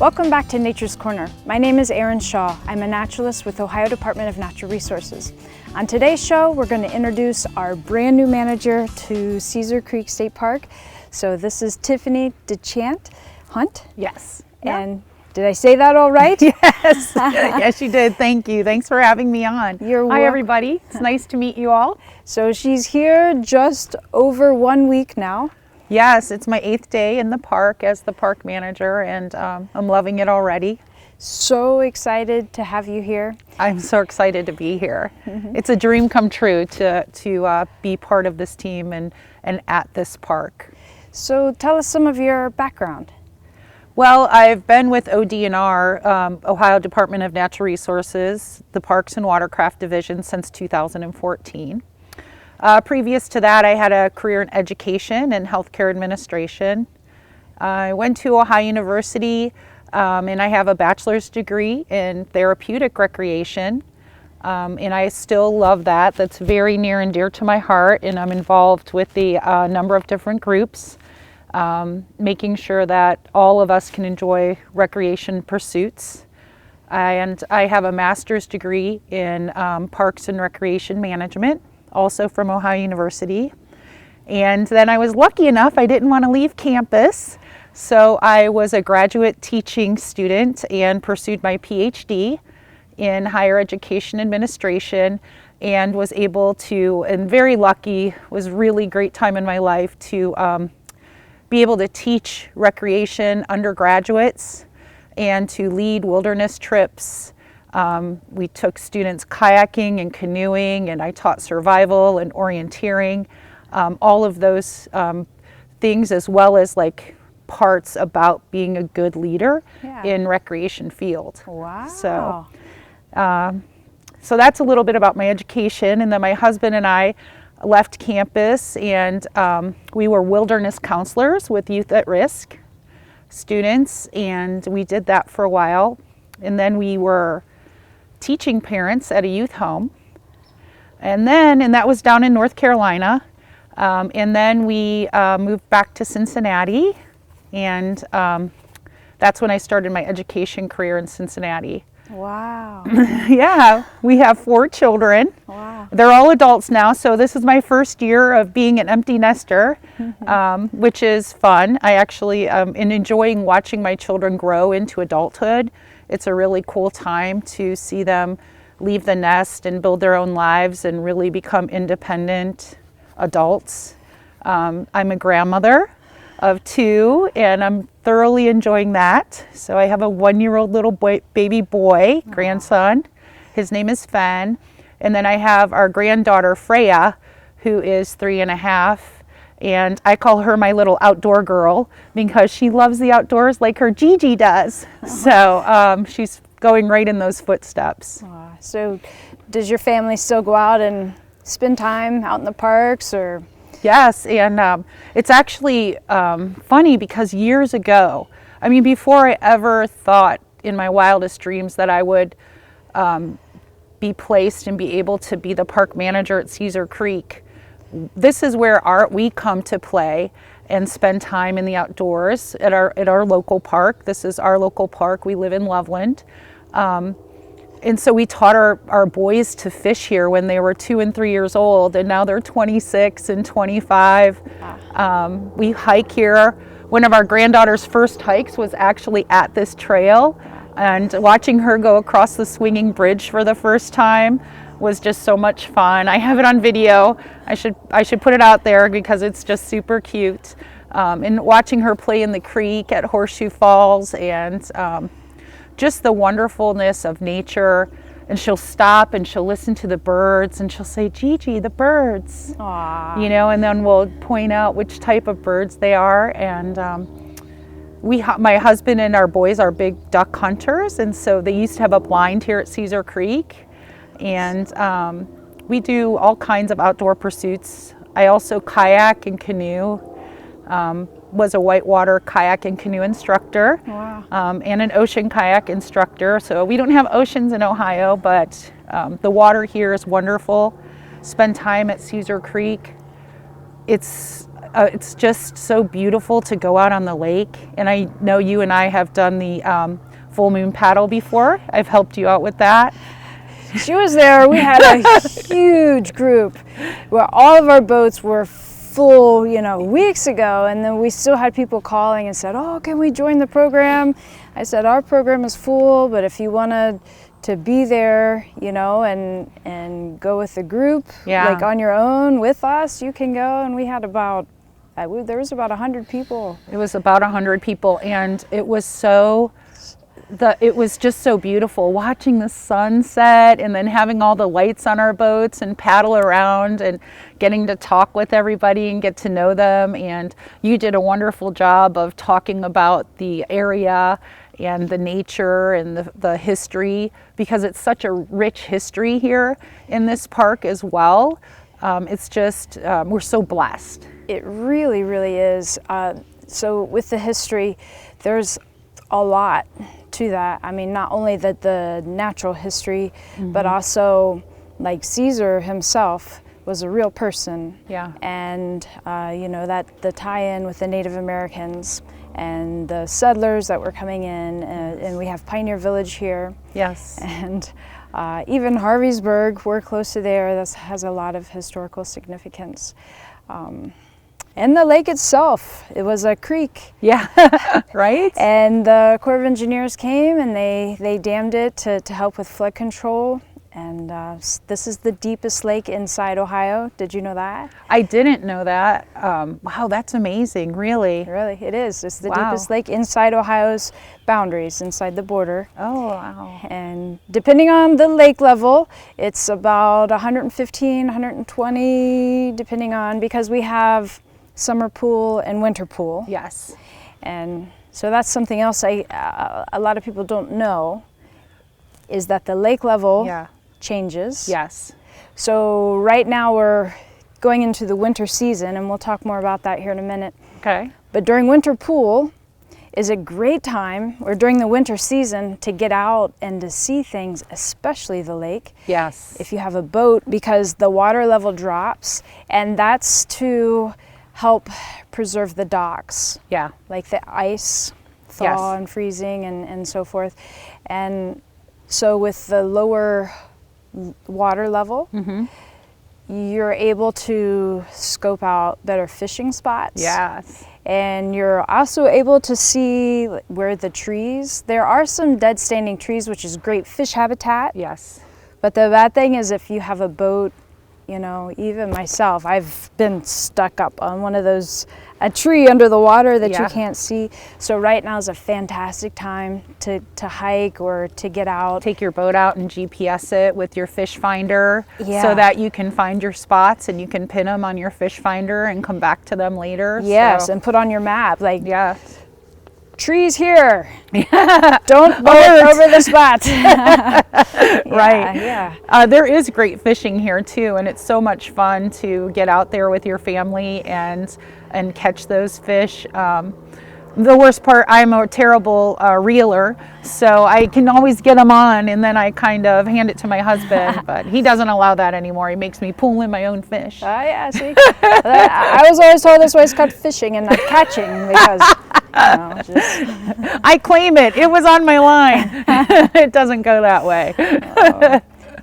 Welcome back to Nature's Corner. My name is Erin Shaw. I'm a naturalist with Ohio Department of Natural Resources. On today's show, we're going to introduce our brand new manager to Caesar Creek State Park. So this is Tiffany DeChant-Hunt. Yes. And did I say that all right? Yes. Yes, you did. Thank you. Thanks for having me on. Hi, everybody. It's nice to meet you all. So she's here just over 1 week now. Yes, it's my 8th day in the park as the park manager, and I'm loving it already. So excited to have you here. I'm so excited to be here. It's a dream come true to be part of this team and at this park. So tell us some of your background. Well, I've been with ODNR, Ohio Department of Natural Resources, the Parks and Watercraft Division since 2014. Previous to that, I had a career in education and healthcare administration. I went to Ohio University and I have a bachelor's degree in therapeutic recreation. And I still love that. That's very near and dear to my heart, and I'm involved with the number of different groups, making sure that all of us can enjoy recreation pursuits. And I have a master's degree in parks and recreation management, also from Ohio University. And then I was lucky enough, I didn't want to leave campus, so I was a graduate teaching student and pursued my PhD in higher education administration, and was able to, and very lucky, was really great time in my life to be able to teach recreation undergraduates and to lead wilderness trips. We took students kayaking and canoeing, and I taught survival and orienteering, all of those things, as well as like parts about being a good leader in recreation field. Wow. So that's a little bit about my education. And then my husband and I left campus, and we were wilderness counselors with youth at risk students, and we did that for a while. And then we were teaching parents at a youth home, and that was down in North Carolina, and then we moved back to Cincinnati, and that's when I started my education career in Cincinnati. Wow. Yeah, we have 4 children. Wow. They're all adults now, so this is my first year of being an empty nester, which is fun. I actually am enjoying watching my children grow into adulthood. It's a really cool time to see them leave the nest and build their own lives and really become independent adults. I'm a grandmother of 2, and I'm thoroughly enjoying that. So I have a 1-year-old little baby boy, grandson. His name is Fen. And then I have our granddaughter, Freya, who is 3.5. And I call her my little outdoor girl because she loves the outdoors like her Gigi does. So she's going right in those footsteps. So does your family still go out and spend time out in the parks, or? Yes, and it's actually funny because years ago, I mean, before I ever thought in my wildest dreams that I would be placed and be able to be the park manager at Caesar Creek, this is where we come to play and spend time in the outdoors at our local park. This is our local park. We live in Loveland. And so we taught our boys to fish here when they were 2 and 3 years old, and now they're 26 and 25. We hike here. One of our granddaughter's first hikes was actually at this trail, and watching her go across the swinging bridge for the first time was just so much fun. I have it on video. I should put it out there because it's just super cute. And watching her play in the creek at Horseshoe Falls, and just the wonderfulness of nature. And she'll stop and she'll listen to the birds, and she'll say, "Gigi, the birds." Aww. You know, and then we'll point out which type of birds they are. And my husband and our boys are big duck hunters, and so they used to have a blind here at Caesar Creek. And we do all kinds of outdoor pursuits. I also kayak and canoe. Was a whitewater kayak and canoe instructor. Wow. And an ocean kayak instructor. So we don't have oceans in Ohio, but the water here is wonderful. Spend time at Caesar Creek. It's it's just so beautiful to go out on the lake. And I know you and I have done the full moon paddle before. I've helped you out with that. She was there. We had a huge group where all of our boats were full, weeks ago, and then we still had people calling and said, "Oh, can we join the program?" I said, "Our program is full, but if you wanted to be there, and go with the group, like on your own with us, you can go." And we had there was about 100 people. It was about 100 people, and it was just so beautiful watching the sunset and then having all the lights on our boats and paddle around and getting to talk with everybody and get to know them. And you did a wonderful job of talking about the area and the nature and the history, because it's such a rich history here in this park as well. It's just, we're so blessed. It really, really is. So with the history, there's a lot to that. I mean, not only the natural history, but also like Caesar himself was a real person. Yeah. And that the tie-in with the Native Americans and the settlers that were coming in, and we have Pioneer Village here. Yes. And even Harveysburg, we're close to there. That has a lot of historical significance. And the lake itself, it was a creek. Yeah, right? And the Corps of Engineers came and they dammed it to help with flood control. And this is the deepest lake inside Ohio. Did you know that? I didn't know that. Wow, that's amazing, really. Really, it is. It's the deepest lake inside Ohio's boundaries, inside the border. Oh, wow. And depending on the lake level, it's about 115, 120, depending on, because we have summer pool and winter pool. Yes. And so that's something else a lot of people don't know, is that the lake level changes. Yes. So right now we're going into the winter season, and we'll talk more about that here in a minute. Okay. But during winter pool is a great time, or during the winter season, to get out and to see things, especially the lake. Yes. If you have a boat, because the water level drops, and that's to help preserve the docks. Yeah. Like the ice thaw and freezing and so forth. And so with the lower water level, you're able to scope out better fishing spots. Yes. And you're also able to see where the trees, there are some dead standing trees, which is great fish habitat. Yes. But the bad thing is if you have a boat, even myself, I've been stuck up on one of those, a tree under the water that you can't see. So right now is a fantastic time to hike or to get out. Take your boat out and GPS it with your fish finder so that you can find your spots and you can pin them on your fish finder and come back to them later. Yes, and put on your map, like, trees here. Don't go over the spot. Right. Yeah. There is great fishing here too, and it's so much fun to get out there with your family and catch those fish. The worst part, I'm a terrible reeler, so I can always get them on and then I kind of hand it to my husband, but he doesn't allow that anymore. He makes me pull in my own fish. Oh yeah, see? I was always told this was called fishing and not catching, because I claim it. It was on my line. It doesn't go that way.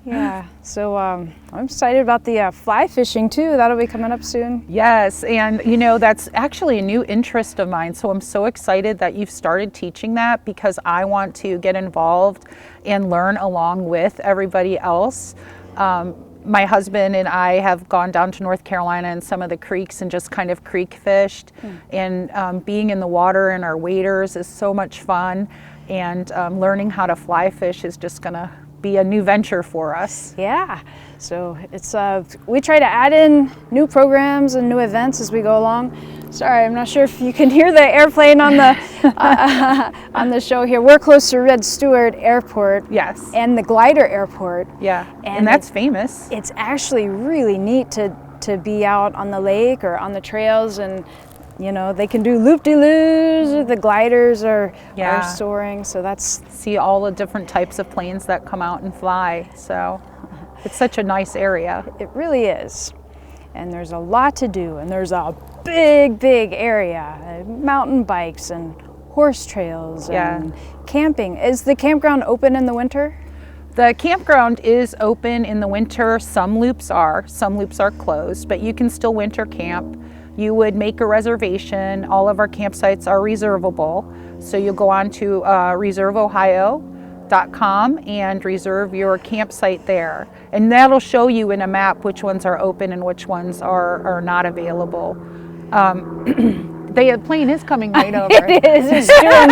Yeah, so I'm excited about the fly fishing too. That'll be coming up soon. Yes, and that's actually a new interest of mine. So I'm so excited that you've started teaching that, because I want to get involved and learn along with everybody else. My husband and I have gone down to North Carolina and some of the creeks and just kind of creek fished. And being in the water in our waders is so much fun. And learning how to fly fish is just going to be a new venture for us. Yeah, so it's we try to add in new programs and new events as we go along. Sorry, I'm not sure if you can hear the airplane on the on the show here. We're close to Red Stewart Airport. Yes. And the Glider Airport. Yeah, and that's famous. It's actually really neat to be out on the lake or on the trails, and they can do loop-de-loos. The gliders are soaring, so that's... See all the different types of planes that come out and fly, so it's such a nice area. It really is. and there's a lot to do, and there's a big area, mountain bikes and horse trails and camping. Is the campground open in the winter? The campground is open in the winter. Some loops are closed, but you can still winter camp. You would make a reservation. All of our campsites are reservable. So you'll go on to reserveohio.com and reserve your campsite there. And that'll show you in a map which ones are open and which ones are not available. The plane is coming right over. It is. It's doing.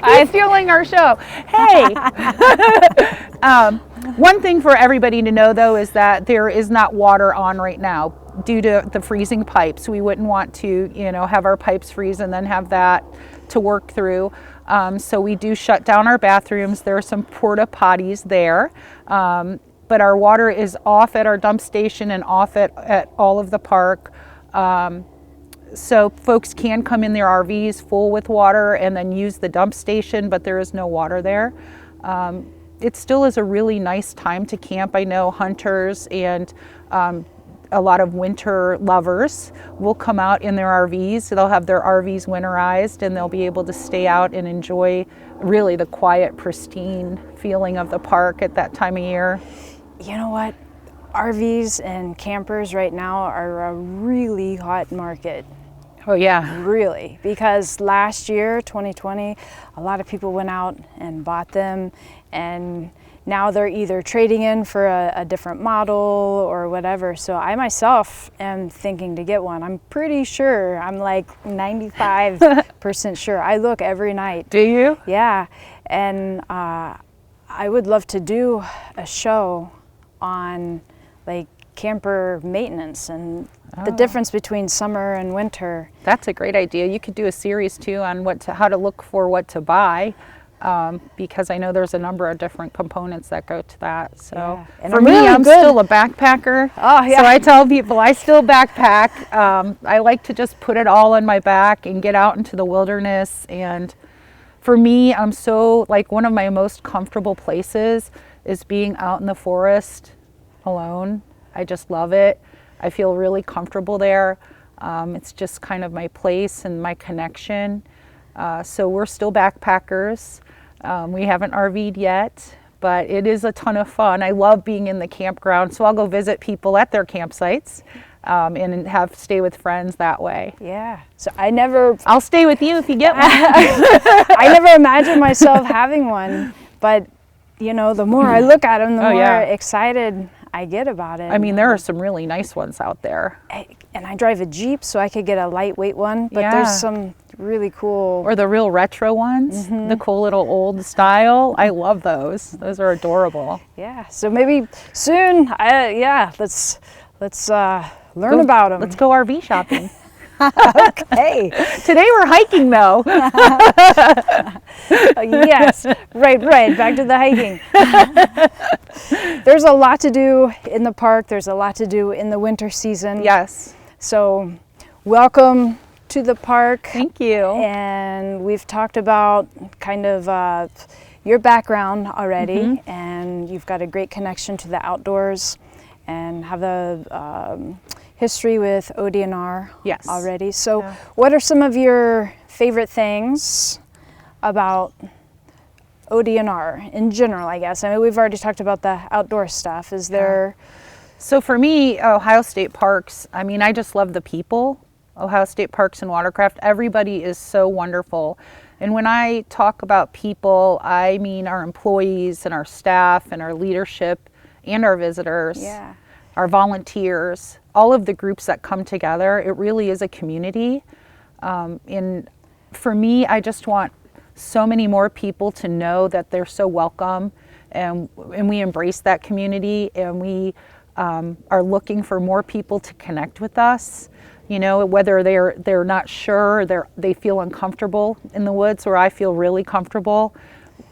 I'm feeling our show. Hey. One thing for everybody to know, though, is that there is not water on right now due to the freezing pipes. We wouldn't want to, have our pipes freeze and then have that to work through. So we do shut down our bathrooms. There are some porta potties there. But our water is off at our dump station and off at all of the park. So folks can come in their RVs full with water and then use the dump station, but there is no water there. It still is a really nice time to camp. I know hunters and a lot of winter lovers will come out in their RVs. So they'll have their RVs winterized and they'll be able to stay out and enjoy really the quiet, pristine feeling of the park at that time of year. You know what? RVs and campers right now are a really hot market. Oh yeah. Really, because last year, 2020, a lot of people went out and bought them, and now they're either trading in for a different model or whatever. So I myself am thinking to get one. I'm pretty sure, I'm like 95% sure. I look every night. Do you? Yeah, and I would love to do a show on like camper maintenance and the difference between summer and winter. That's a great idea. You could do a series too on how to look for what to buy, because I know there's a number of different components that go to that. So for me, I'm still a backpacker. Oh yeah. So I tell people I still backpack. I like to just put it all on my back and get out into the wilderness. And for me, I'm so like one of my most comfortable places is being out in the forest alone. I just love it. I feel really comfortable there. It's just kind of my place and my connection. So we're still backpackers. We haven't RV'd yet, but it is a ton of fun. I love being in the campground, so I'll go visit people at their campsites and stay with friends that way. Yeah. So I'll stay with you if you get one. I never imagined myself having one, but the more I look at them, the more excited I get about it. I mean, there are some really nice ones out there. And I drive a Jeep, so I could get a lightweight one, but there's some really cool. Or the real retro ones, the cool little old style. I love those. Those are adorable. Yeah, so maybe soon, let's learn about them. Let's go RV shopping. Okay. Today we're hiking though. Yes, right, back to the hiking. There's a lot to do in the park. There's a lot to do in the winter season. Yes. So welcome to the park. Thank you. And we've talked about kind of your background already, and you've got a great connection to the outdoors and have a history with ODNR already. So what are some of your favorite things about ODNR in general, I guess? I mean, we've already talked about the outdoor stuff. Is there... So for me, Ohio State Parks, I mean, I just love the people. Ohio State Parks and Watercraft, everybody is so wonderful. And when I talk about people, I mean our employees and our staff and our leadership and our visitors, our volunteers, all of the groups that come together. It really is a community. And for me, I just want so many more people to know that they're so welcome, and we embrace that community, and we are looking for more people to connect with us. Whether they're not sure, they feel uncomfortable in the woods, or I feel really comfortable.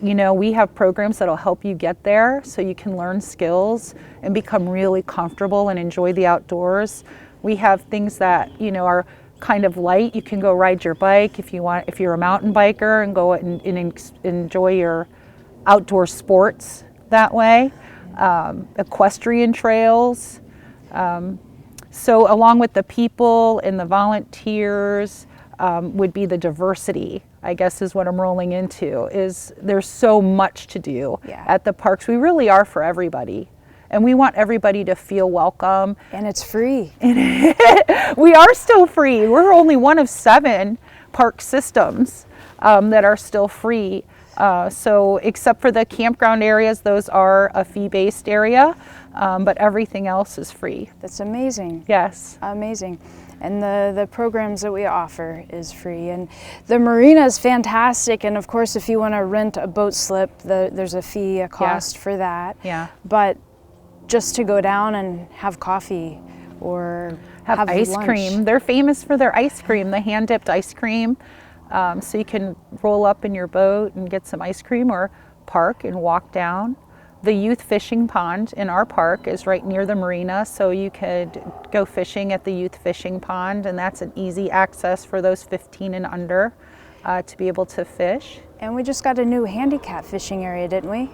We have programs that'll help you get there so you can learn skills and become really comfortable and enjoy the outdoors. We have things that, are kind of light. You can go ride your bike if you're a mountain biker, and go and enjoy your outdoor sports that way. Equestrian trails. So along with the people and the volunteers would be the diversity, I guess is what I'm rolling into, is there's so much to do at the parks. We really are for everybody. And we want everybody to feel welcome. And it's free. We are still free. We're only one of 7 park systems that are still free. So except for the campground areas, those are a fee-based area, but everything else is free. That's amazing. Yes. Amazing. And the programs that we offer is free. And the marina is fantastic. And of course, if you want to rent a boat slip, there's a fee, a cost for that. Yeah. But just to go down and have coffee or have ice lunch. cream. They're famous for their ice cream, the hand-dipped ice cream. So you can roll up in your boat and get some ice cream or park and walk down. The youth fishing pond in our park is right near the marina, so you could go fishing at the youth fishing pond, and that's an easy access for those 15 and under to be able to fish. And we just got a new handicap fishing area, didn't we?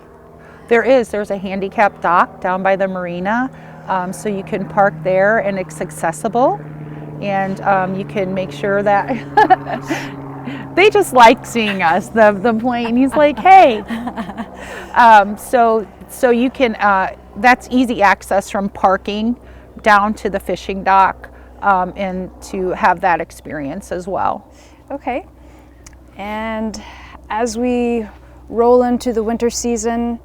There's a handicap dock down by the marina, so you can park there and it's accessible, and you can make sure that they just like seeing us, the plane. He's like, hey. So you can, that's easy access from parking down to the fishing dock, and to have that experience as well. Okay. And as we roll into the winter season,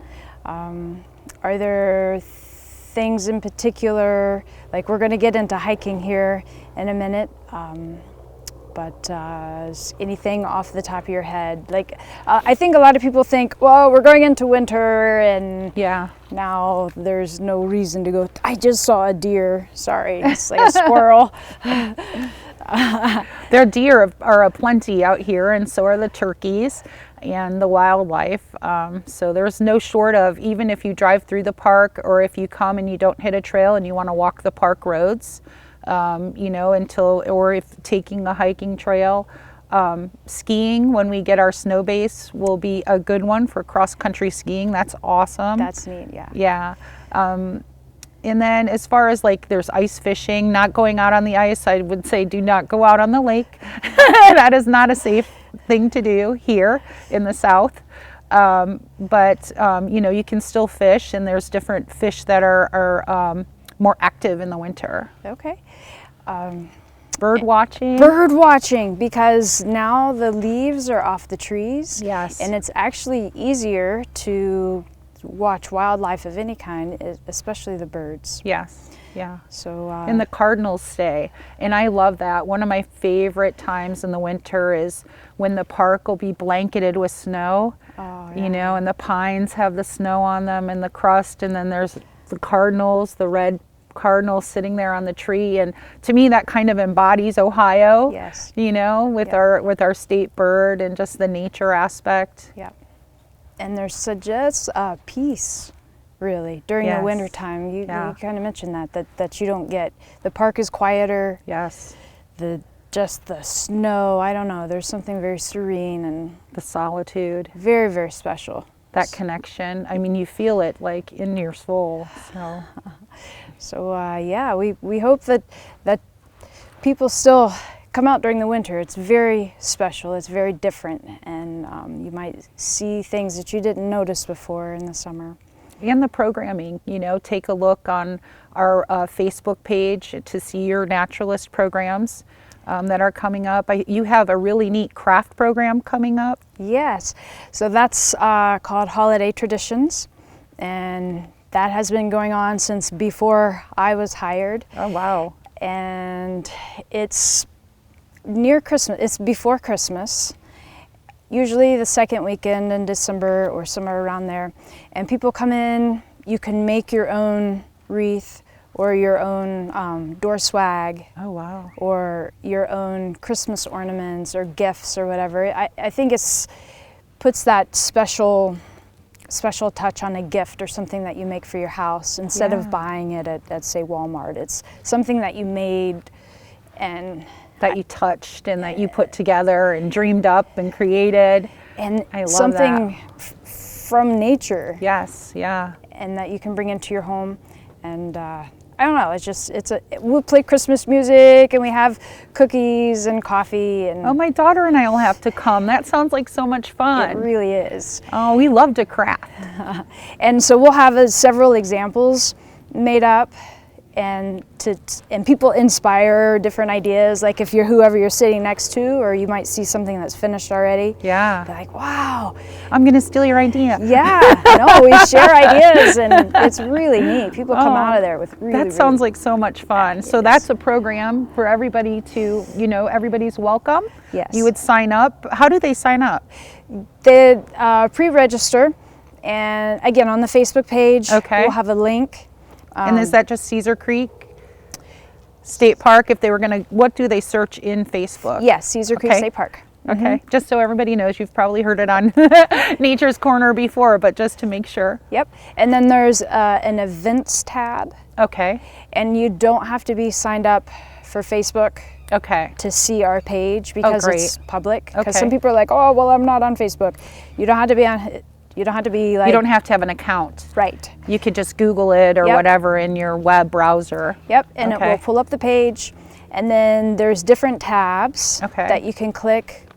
are there things in particular, like we're going to get into hiking here in a minute, but anything off the top of your head? Like, I think a lot of people think, well, we're going into winter and now there's no reason to go. I just saw a deer. Sorry, it's like a squirrel. Their deer are aplenty out here, and so are the turkeys and the wildlife. So there's no short of, even if you drive through the park or if you come and you don't hit a trail and you want to walk the park roads, or if taking a hiking trail, skiing when we get our snow base will be a good one for cross-country skiing. That's awesome. That's neat, yeah. Yeah. And then as far as like there's ice fishing, not going out on the ice, I would say do not go out on the lake. That is not a safe thing to do here in the South. But you can still fish, and there's different fish that are more active in the winter. Okay. Bird watching. Bird watching, because now the leaves are off the trees. Yes. And it's actually easier to watch wildlife of any kind, especially the birds. Yes. Yeah. So and the cardinals stay, and I love that. One of my favorite times in the winter is when the park will be blanketed with snow. Oh, yeah. And the pines have the snow on them and the crust, and then there's the cardinals, the red cardinals sitting there on the tree, and to me that kind of embodies Ohio. Yes. With our state bird and just the nature aspect. Yeah. And there's suggests peace, really, during the winter time. You kind of mentioned that you don't get. The park is quieter. Yes. Just the snow, I don't know, there's something very serene and the solitude. Very, very special. That connection. I mean, you feel it like in your soul. So we hope that people still come out during the winter. It's very special, it's very different, and you might see things that you didn't notice before in the summer. And the programming, take a look on our Facebook page to see your naturalist programs that are coming up. You have a really neat craft program coming up. Yes, so that's called Holiday Traditions, and that has been going on since before I was hired. Oh, wow. And it's near Christmas, it's before Christmas, usually the second weekend in December or somewhere around there. And people come in, you can make your own wreath or your own door swag. Oh, wow. Or your own Christmas ornaments or gifts or whatever. I think it's puts that special touch on a gift or something that you make for your house instead of buying it at say Walmart. It's something that you made and that you touched and that you put together and dreamed up and created. And I love something from nature. Yes, yeah. And that you can bring into your home. And I don't know, we play Christmas music and we have cookies and coffee and Oh, my daughter and I will have to come. That sounds like so much fun. it really is. Oh, we love to craft. And so we'll have several examples made up, and people inspire different ideas. Like if you're whoever you're sitting next to, or you might see something that's finished already. Yeah. They're like, wow. I'm going to steal your idea. Yeah. No, we share ideas, and it's really neat. People come out of there with really. That sounds like so much fun. Yeah, so that's a program for everybody to, everybody's welcome. Yes. You would sign up. How do they sign up? They pre-register, and again on the Facebook page, Okay. we'll have a link. And is that just Caesar Creek State Park? If they were going to, what do they search in Facebook? Yes, Caesar Creek State Park. Okay, just so everybody knows, you've probably heard it on Nature's Corner before, but just to make sure. Yep. And then there's an events tab. Okay. And you don't have to be signed up for Facebook Okay. to see our page because it's public. Because Okay. some people are like, oh, well, I'm not on Facebook. You don't have to be on. You don't have to be like. You don't have to have an account. Right. You could just Google it or whatever in your web browser. Yep. And it will pull up the page, and then there's different tabs that you can click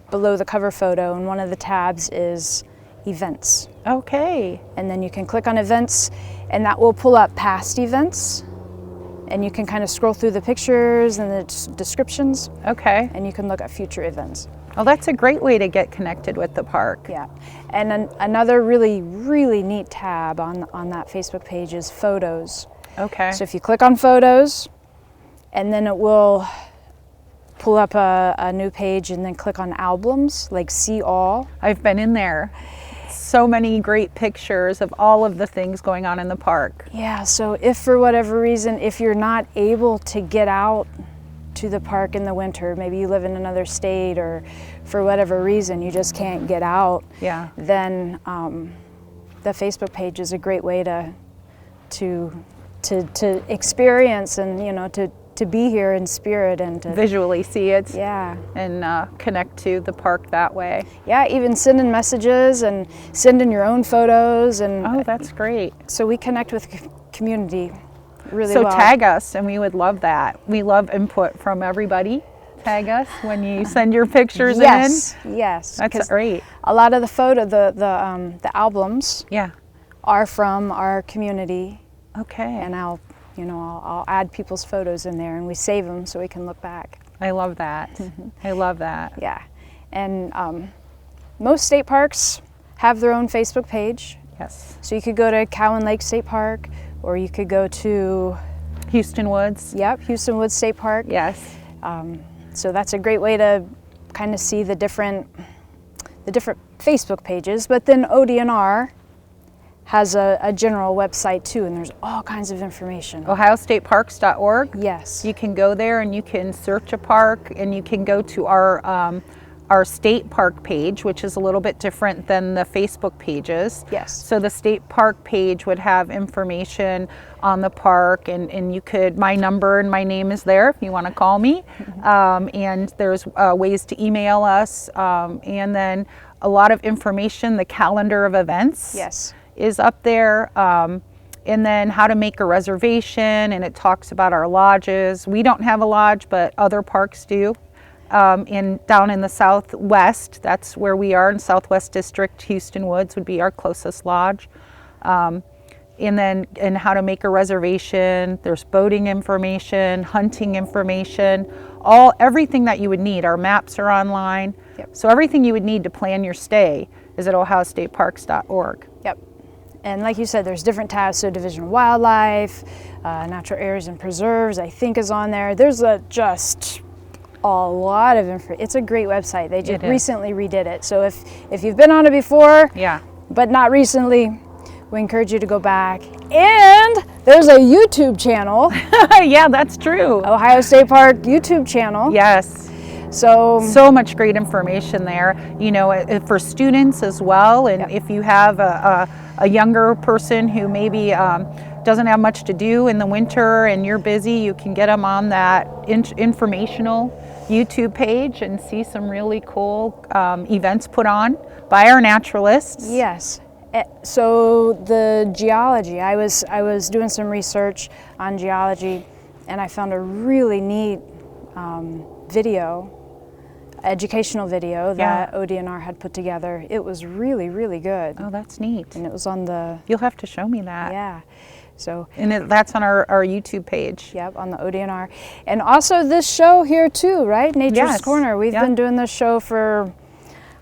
below the cover photo, and one of the tabs is events. Okay. And then you can click on events, and that will pull up past events, and you can kind of scroll through the pictures and the descriptions. Okay. And you can look at future events. Well, that's a great way to get connected with the park. Yeah. And then another really, really neat tab on that Facebook page is photos. Okay. So if you click on photos, and then it will pull up a new page, and then click on albums, like see all. I've been in there. So many great pictures of all of the things going on in the park. Yeah, so if for whatever reason, if you're not able to get out to the park in the winter, maybe you live in another state, or for whatever reason you just can't get out, then the Facebook page is a great way to experience and to be here in spirit and to visually see it. Yeah. And connect to the park that way. Yeah, even send in messages and send in your own photos. And oh, that's great. So we connect with community really so well. So tag us, and we would love that. We love input from everybody. Tag us when you send your pictures in. Yes. That's great. A lot of the albums yeah. are from our community. Okay. And I'll add people's photos in there, and we save them so we can look back. I love that. I love that. Yeah. And most state parks have their own Facebook page. Yes. So you could go to Cowan Lake State Park, or you could go to Houston Woods. Yep, Houston Woods State Park. Yes. So that's a great way to kind of see the different Facebook pages. But then ODNR has a general website too, and there's all kinds of information. OhioStateParks.org. Yes. You can go there and you can search a park, and you can go to our state park page, which is a little bit different than the Facebook pages. Yes. So the state park page would have information on the park, and you could, my number and my name is there if you want to call me. And there's ways to email us, and then a lot of information, the calendar of events. Yes. Is up there, and then how to make a reservation, and it talks about our lodges. We don't have a lodge, but other parks do. Down in the Southwest, that's where we are in Southwest District. Houston Woods would be our closest lodge. And how to make a reservation. There's boating information, hunting information, everything that you would need. Our maps are online. Yep. So everything you would need to plan your stay is at OhioStateParks.org. Yep. And like you said, there's different tabs. So Division of Wildlife, Natural Areas and Preserves, I think is on there. There's just a lot of information. It's a great website. They just recently redid it. So if you've been on it before, but not recently, we encourage you to go back. And there's a YouTube channel. Yeah, that's true. Ohio State Park YouTube channel. Yes. So much great information there, for students as well. And if you have a younger person who maybe doesn't have much to do in the winter and you're busy, you can get them on that informational YouTube page and see some really cool events put on by our naturalists. Yes. So the geology, I was doing some research on geology, and I found a really neat educational video that ODNR had put together. It was really, really good. Oh, that's neat. And it was on the... You'll have to show me that. Yeah. So, and that's on our YouTube page. Yep, on the ODNR. And also this show here too, right? Nature's Corner. We've been doing this show for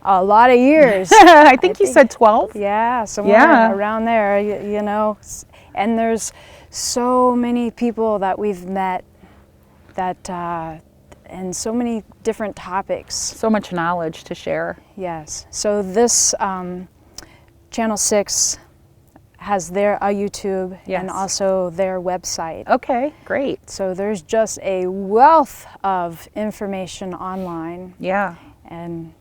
a lot of years. I think you said 12. Yeah, somewhere around there, you know. And there's so many people that we've met that, and so many different topics. So much knowledge to share. Yes. So this Channel 6 has their YouTube and also their website. Okay, great. So there's just a wealth of information online. Yeah. And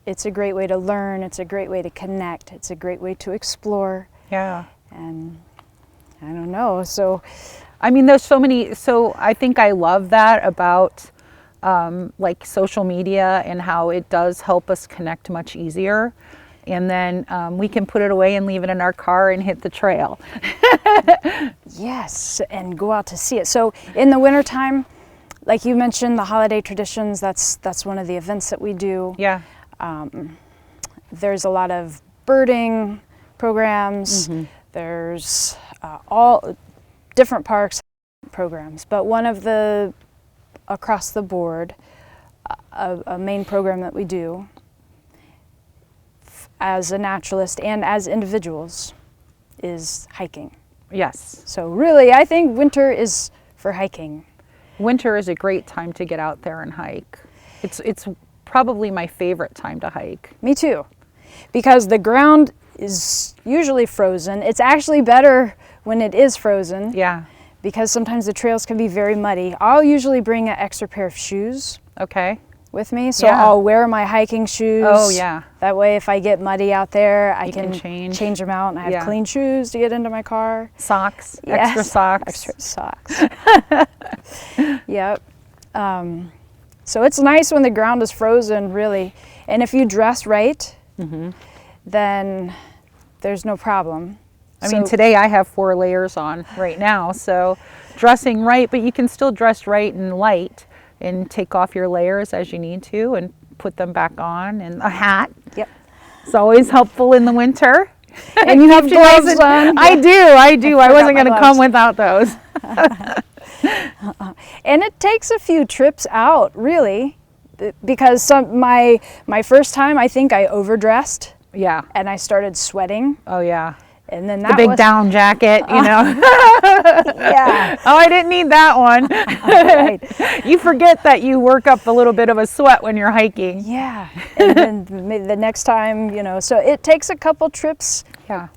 it's a great way to learn, it's a great way to connect, it's a great way to explore. Yeah. And I don't know, so. I mean, there's so many, so I think I love that about like social media and how it does help us connect much easier. And then we can put it away and leave it in our car and hit the trail. Yes, and go out to see it. So in the wintertime, like you mentioned, the holiday traditions, that's one of the events that we do. Yeah. There's a lot of birding programs. There's all different parks programs, but one of the across the board, a main program that we do as a naturalist and as individuals is hiking. Yes. So really, I think winter is for hiking. Winter is a great time to get out there and hike. It's probably my favorite time to hike. Me too, because the ground is usually frozen. It's actually better when it is frozen. Yeah. Because sometimes the trails can be very muddy. I'll usually bring an extra pair of shoes. Okay. With me, so I'll wear my hiking shoes. Oh yeah. That way, if I get muddy out there, I can change them out, and I have clean shoes to get into my car. Socks, Yes. extra socks. Extra socks. Yep. So it's nice when the ground is frozen, really, and if you dress right, then there's no problem. I mean, today I have 4 layers on right now, so dressing right, but you can still dress right and light. And take off your layers as you need to and put them back on, and a hat. Yep. It's always helpful in the winter. And you have gloves on. I do. I wasn't going to come without those. And it takes a few trips out, really, because my first time, I think I overdressed. Yeah. And I started sweating. Oh yeah. And then the big down jacket, you know. Yeah. Oh, I didn't need that one. Right. You forget that you work up a little bit of a sweat when you're hiking. Yeah. And then maybe the next time, you know, so it takes a couple trips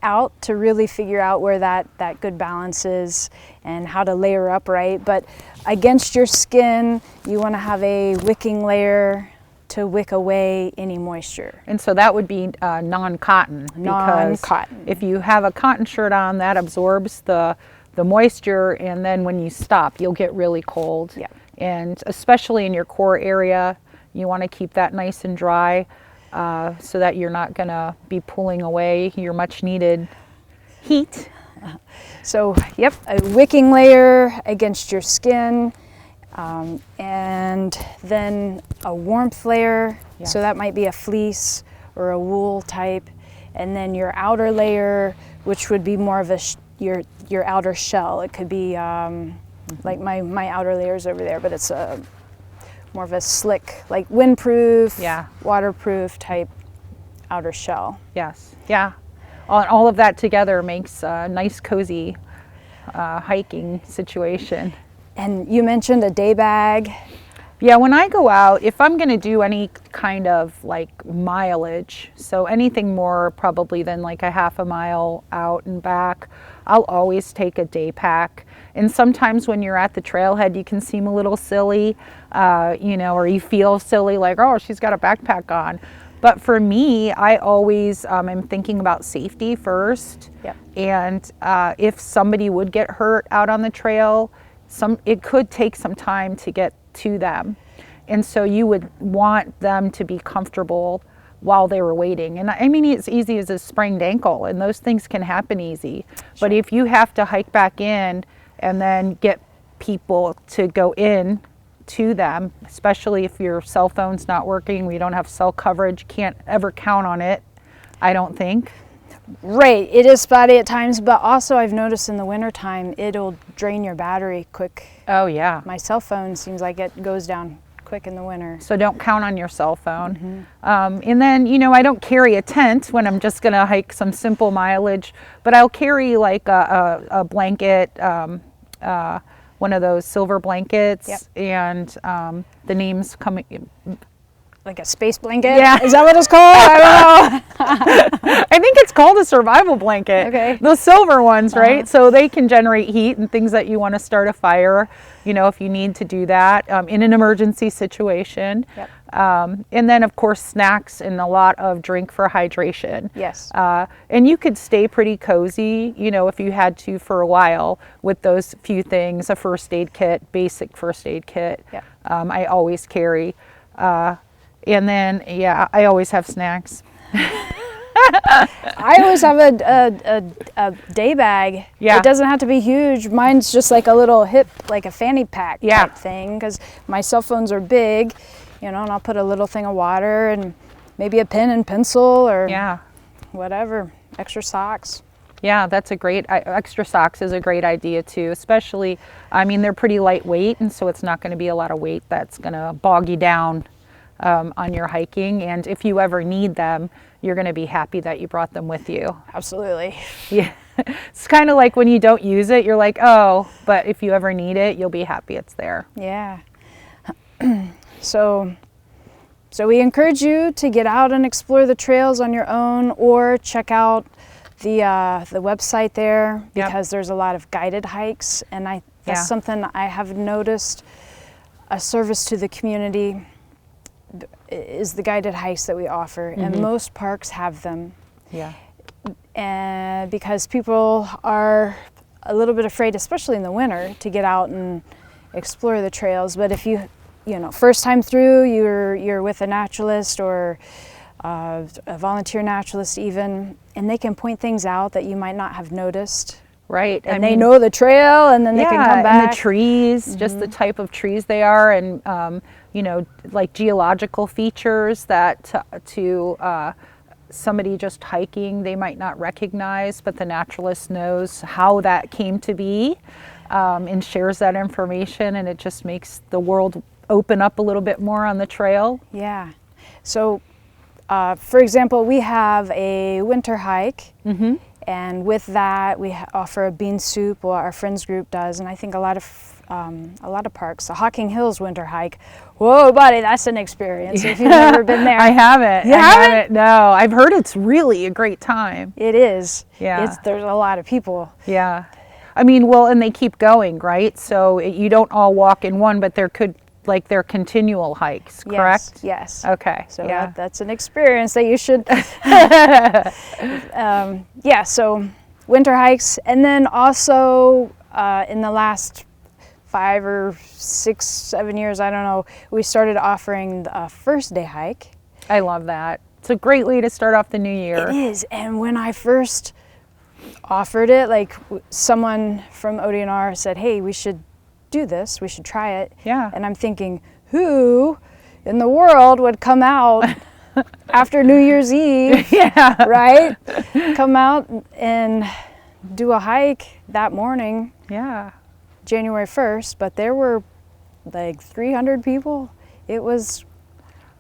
out to really figure out where that good balance is and how to layer up right. But against your skin, you want to have a wicking layer to wick away any moisture. And so that would be non-cotton. Non-cotton. If you have a cotton shirt on, that absorbs the moisture, and then when you stop, you'll get really cold. Yeah. And especially in your core area, you want to keep that nice and dry so that you're not going to be pulling away your much needed heat. So, yep, a wicking layer against your skin. And then a warmth layer, so that might be a fleece or a wool type, and then your outer layer, which would be more of a your outer shell. It could be like my outer layer's over there, but it's more of a slick, like windproof, waterproof type outer shell. Yes, yeah. All of that together makes a nice, cozy hiking situation. And you mentioned a day bag. Yeah, when I go out, if I'm going to do any kind of like mileage, so anything more probably than like a half a mile out and back, I'll always take a day pack. And sometimes when you're at the trailhead, you can seem a little silly, you know, or you feel silly, like, oh, she's got a backpack on. But for me, I always am thinking about safety first. Yep. And if somebody would get hurt out on the trail, it could take some time to get to them. And so you would want them to be comfortable while they were waiting. And I mean, it's easy as a sprained ankle, and those things can happen easy. But if you have to hike back in and then get people to go in to them, especially if your cell phone's not working, we don't have cell coverage, can't ever count on it, I don't think. Right, it is spotty at times, but also I've noticed in the wintertime it'll drain your battery quick. Oh yeah. My cell phone seems like it goes down quick in the winter. So don't count on your cell phone. And then, you know, I don't carry a tent when I'm just gonna hike some simple mileage, but I'll carry like a blanket, one of those silver blankets, and the name's coming. Like a space blanket? Yeah. Is that what it's called? I don't know. I think it's called a survival blanket. Okay. Those silver ones, right? So they can generate heat and things that you want to start a fire, you know, if you need to do that in an emergency situation. Yep. And then, of course, snacks and a lot of drink for hydration. Yes. And you could stay pretty cozy, you know, if you had to for a while with those few things, a first aid kit, basic first aid kit. Yep. I always carry. And then, yeah, I always have snacks. I always have a day bag. Yeah. It doesn't have to be huge. Mine's just like a little hip, like a fanny pack type thing, because my cell phones are big, you know, and I'll put a little thing of water and maybe a pen and pencil or whatever, extra socks. Yeah, that's a great, extra socks is a great idea too, especially, I mean, they're pretty lightweight, and so it's not going to be a lot of weight that's going to bog you down on your hiking. And if you ever need them, you're going to be happy that you brought them with you. Absolutely. Yeah. It's kind of like when you don't use it, you're like, oh, but if you ever need it, you'll be happy it's there. Yeah. So we encourage you to get out and explore the trails on your own, or check out the website there, because there's a lot of guided hikes, and that's something I have noticed, a service to the community is the guided hikes that we offer, and most parks have them. Yeah. And because people are a little bit afraid, especially in the winter, to get out and explore the trails. But if you know, first time through, you're with a naturalist or a volunteer naturalist even, and they can point things out that you might not have noticed. Right. And they know the trail, and then they can come back. And the trees, just the type of trees they are, and you know, like geological features that to somebody just hiking they might not recognize, but the naturalist knows how that came to be, and shares that information, and it just makes the world open up a little bit more on the trail. Yeah. So, for example, we have a winter hike. And with that, we offer a bean soup. Well, our friends group does, and I think a lot of parks. The Hocking Hills winter hike. Whoa, buddy, that's an experience if you've never been there. I haven't. You haven't? No, I've heard it's really a great time. It is. Yeah. There's a lot of people. Yeah. I mean, well, and they keep going, right? So you don't all walk in one, but they're continual hikes, correct? Yes. Okay. So that's an experience that you should. So winter hikes, and then also in the last 5 or 6, 7 years, I don't know, we started offering a first day hike. I love that. It's a great way to start off the new year. It is, and when I first offered it, like someone from ODNR said, hey, we should do this, we should try it. Yeah. And I'm thinking, who in the world would come out after New Year's Eve, right? Come out and do a hike that morning. Yeah. January 1st, but there were like 300 people. It was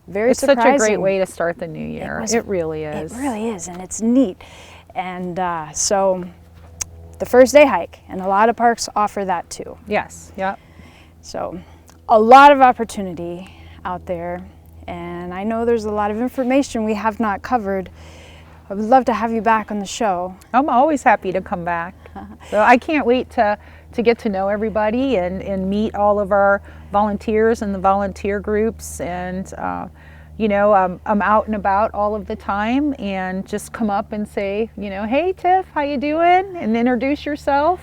very surprising. It's such a great way to start the new year. It really is. It really is, and it's neat. And so the first day hike, and a lot of parks offer that too. Yes, yep. So a lot of opportunity out there, and I know there's a lot of information we have not covered. I would love to have you back on the show. I'm always happy to come back. So I can't wait to get to know everybody and meet all of our volunteers and the volunteer groups, and you know, I'm out and about all of the time, and just come up and say, you know, hey Tiff, how you doing? And introduce yourself.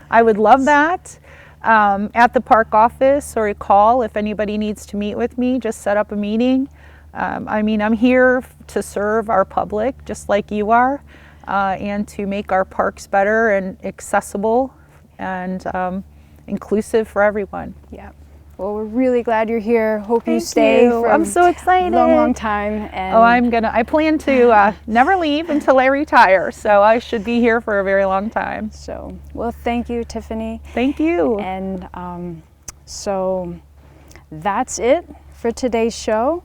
I would love that. At the park office, or call if anybody needs to meet with me, just set up a meeting. I mean, I'm here to serve our public just like you are, and to make our parks better and accessible and inclusive for everyone. Yeah. Well, we're really glad you're here. Hope you Thank stay you. for I'm so excited. a long, long time. And Oh, I plan to never leave until I retire, so I should be here for a very long time. so, well, thank you, Tiffany. Thank you. And so that's it for today's show.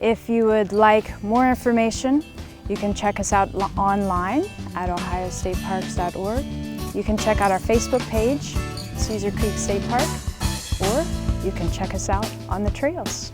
If you would like more information, you can check us out online at ohiostateparks.org. You can check out our Facebook page, Caesar Creek State Park, or you can check us out on the trails.